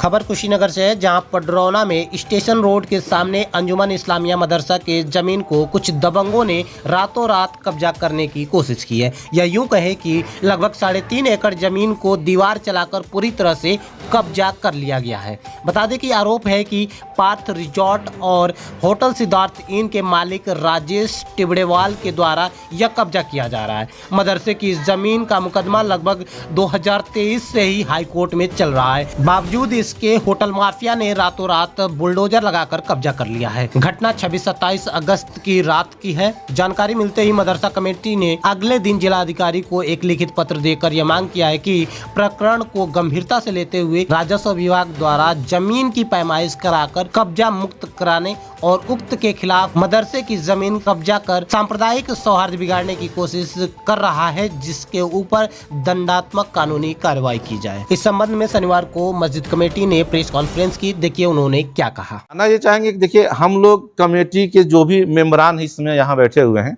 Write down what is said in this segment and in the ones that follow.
खबर कुशीनगर से है, जहां पडरौना में स्टेशन रोड के सामने अंजुमन इस्लामिया मदरसा के जमीन को कुछ दबंगों ने रातों रात कब्जा करने की कोशिश की है। या यूं कहे कि लगभग 3.5 एकड़ जमीन को दीवार चलाकर पूरी तरह से कब्जा कर लिया गया है। बता दें कि आरोप है कि पार्थ रिजॉर्ट और होटल सिद्धार्थ इन के मालिक राजेश टिबड़ेवाल के द्वारा यह कब्जा किया जा रहा है। मदरसे की इस जमीन का मुकदमा लगभग 2023 से ही हाईकोर्ट में चल रहा है। बावजूद इसके होटल माफिया ने रातों रात बुलडोजर लगाकर कब्जा कर लिया है। घटना 26-27 अगस्त की रात की है। जानकारी मिलते ही मदरसा कमेटी ने अगले दिन जिलाधिकारी को एक लिखित पत्र देकर यह मांग किया है कि प्रकरण को गंभीरता से लेते हुए राजस्व विभाग द्वारा जमीन की पैमाइश कराकर कब्जा मुक्त कराने और उक्त के खिलाफ मदरसे की जमीन कब्जा कर सांप्रदायिक सौहार्द बिगाड़ने की कोशिश कर रहा है, जिसके ऊपर दंडात्मक कानूनी कार्रवाई की जाए। इस संबंध में शनिवार को मस्जिद कमेटी ने प्रेस कॉन्फ्रेंस की। देखिए उन्होंने क्या कहा। ना ये चाहेंगे कि देखिए हम लोग कमेटी के जो भी मेंबरान इस समय यहाँ बैठे हुए हैं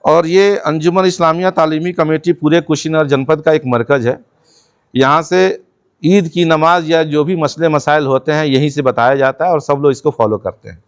और ये अंजुमन इस्लामिया तालीमी कमेटी पूरे कुशीनगर जनपद का एक मरकज़ है। यहाँ से ईद की नमाज या जो भी मसले मसाइल होते हैं यहीं से बताया जाता है और सब लोग इसको फॉलो करते हैं।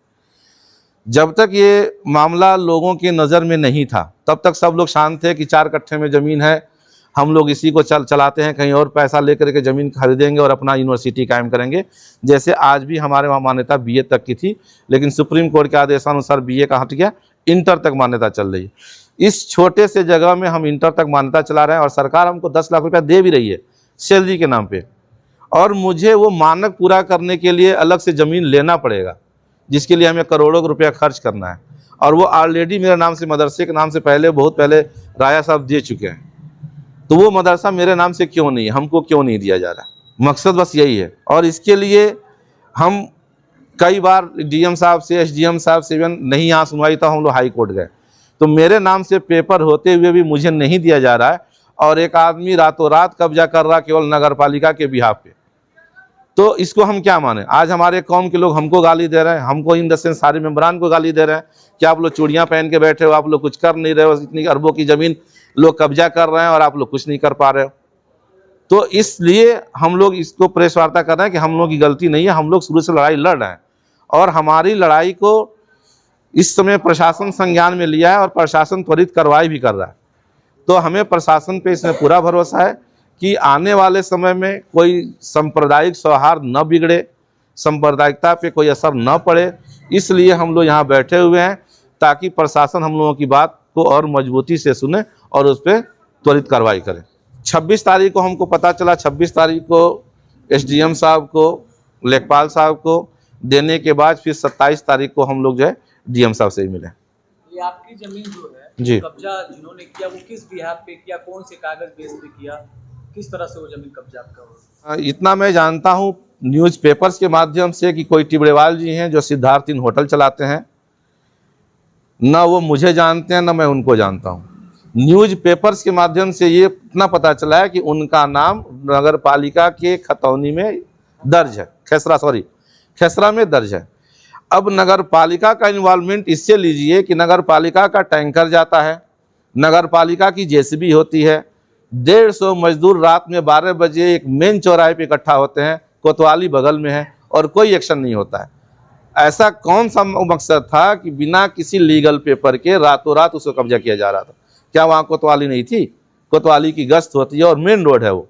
जब तक ये मामला लोगों के नज़र में नहीं था तब तक सब लोग शांत थे कि 4 कट्ठे में ज़मीन है, हम लोग इसी को चलाते हैं, कहीं और पैसा लेकर के ज़मीन खरीदेंगे और अपना यूनिवर्सिटी कायम करेंगे। जैसे आज भी हमारे वहाँ मान्यता BA तक की थी, लेकिन सुप्रीम कोर्ट के आदेशानुसार BA का हट गया, इंटर तक मान्यता चल रही है। इस छोटे से जगह में हम इंटर तक मान्यता चला रहे हैं और सरकार हमको 10 लाख रुपया दे भी रही है सैलरी के नाम पे, और मुझे वो मानक पूरा करने के लिए अलग से ज़मीन लेना पड़ेगा, जिसके लिए हमें करोड़ों रुपया खर्च करना है। और वो ऑलरेडी मेरे नाम से, मदरसे के नाम से बहुत पहले राया साहब दे चुके हैं। तो वो मदरसा मेरे नाम से क्यों नहीं, हमको क्यों नहीं दिया जा रहा? मकसद बस यही है। और इसके लिए हम कई बार DM साहब से, SDM साहब से नहीं यहाँ सुनवाई था, हम लोग हाई कोर्ट गए। तो मेरे नाम से पेपर होते हुए भी मुझे नहीं दिया जा रहा है और एक आदमी रातों रात कब्जा कर रहा केवल नगर पालिका के बिहाफ पे। तो इसको हम क्या माने? आज हमारे कौम के लोग हमको गाली दे रहे हैं, हमको इन द सेंस सारे मेंबरान को गाली दे रहे हैं कि आप लोग चूड़ियाँ पहन के बैठे हो, आप लोग कुछ कर नहीं रहे हो, इतनी अरबों की ज़मीन लोग कब्जा कर रहे हैं और आप लोग कुछ नहीं कर पा रहे हो। तो इसलिए हम लोग इसको प्रेस वार्ता कर रहे हैं कि हम लोग की गलती नहीं है, हम लोग शुरू से लड़ाई लड़ रहे हैं और हमारी लड़ाई को इस समय प्रशासन संज्ञान में लिया है और प्रशासन त्वरित कार्रवाई भी कर रहा है। तो हमें प्रशासन पे इसमें पूरा भरोसा है कि आने वाले समय में कोई सांप्रदायिक सौहार्द न बिगड़े, सांप्रदायिकता पे कोई असर न पड़े, इसलिए हम लोग यहाँ बैठे हुए हैं ताकि प्रशासन हम लोगों की बात को और मजबूती से सुने और उस पर त्वरित कार्रवाई करें। 26 तारीख को हमको पता चला, 26 तारीख को SDM साहब को, लेखपाल साहब को देने के बाद फिर 27 तारीख को हम लोग जो है DM साहब से ही मिले। ये आपकी जमीन जो है जी, कब्जा जिन्होंने किया वो किस बिहाफ पे किया, कौन से कागज बेस पे किया, किस तरह से वो जमीन कब्जा आपका हुआ? इतना मैं जानता हूँ न्यूज़पेपर्स के माध्यम से कि कोई टिबड़ेवाल जी हैं जो सिद्धार्थ इन होटल चलाते हैं। ना वो मुझे जानते हैं ना मैं उनको जानता हूँ। न्यूज़पेपर्स के माध्यम से ये इतना पता चला है कि उनका नाम नगर पालिका के खतौनी में दर्ज है, खेसरा में दर्ज है। अब नगर पालिका का इन्वॉल्वमेंट इससे लीजिए कि नगर पालिका का टैंकर जाता है, नगर पालिका की JCB होती है, 150 मजदूर रात में 12 बजे एक मेन चौराहे पे इकट्ठा होते हैं, कोतवाली बगल में है और कोई एक्शन नहीं होता है। ऐसा कौन सा मकसद था कि बिना किसी लीगल पेपर के रातों रात उसको कब्जा किया जा रहा था? क्या वहाँ कोतवाली नहीं थी? कोतवाली की गश्त होती है और मेन रोड है वो।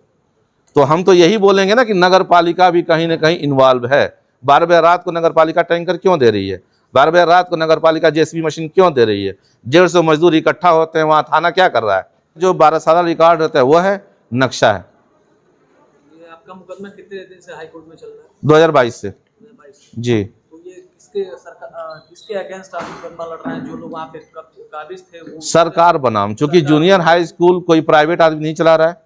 तो हम तो यही बोलेंगे ना कि नगर पालिका भी कहीं ना कहीं इन्वॉल्व है। 12 बजे रात को नगर पालिका टैंकर क्यों दे रही है? 12 बजे रात को नगर पालिका JCB मशीन क्यों दे रही है? 150 मजदूर इकट्ठा होते हैं, वहाँ थाना क्या कर रहा है? जो 12 साल रिकॉर्ड होता है वो है, नक्शा है। ये आपका मुकदमा कितने दिन से हाई कोर्ट में चल रहा है? 2022 से 2022 जी। तो ये किसके अगेंस्ट आप मुकदमा लड़ रहे हैं? जो लोग वहाँ पे काबिज थे वो सरकार बनाम, चूंकि जूनियर हाई स्कूल कोई प्राइवेट आदमी नहीं चला रहा है।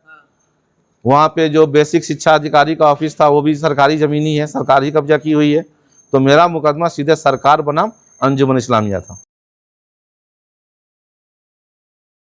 वहाँ पे जो बेसिक शिक्षा अधिकारी का ऑफिस था वो भी सरकारी ज़मीन ही है, सरकार ही कब्जा की हुई है। तो मेरा मुकदमा सीधे सरकार बनाम अंजुमन इस्लामिया था।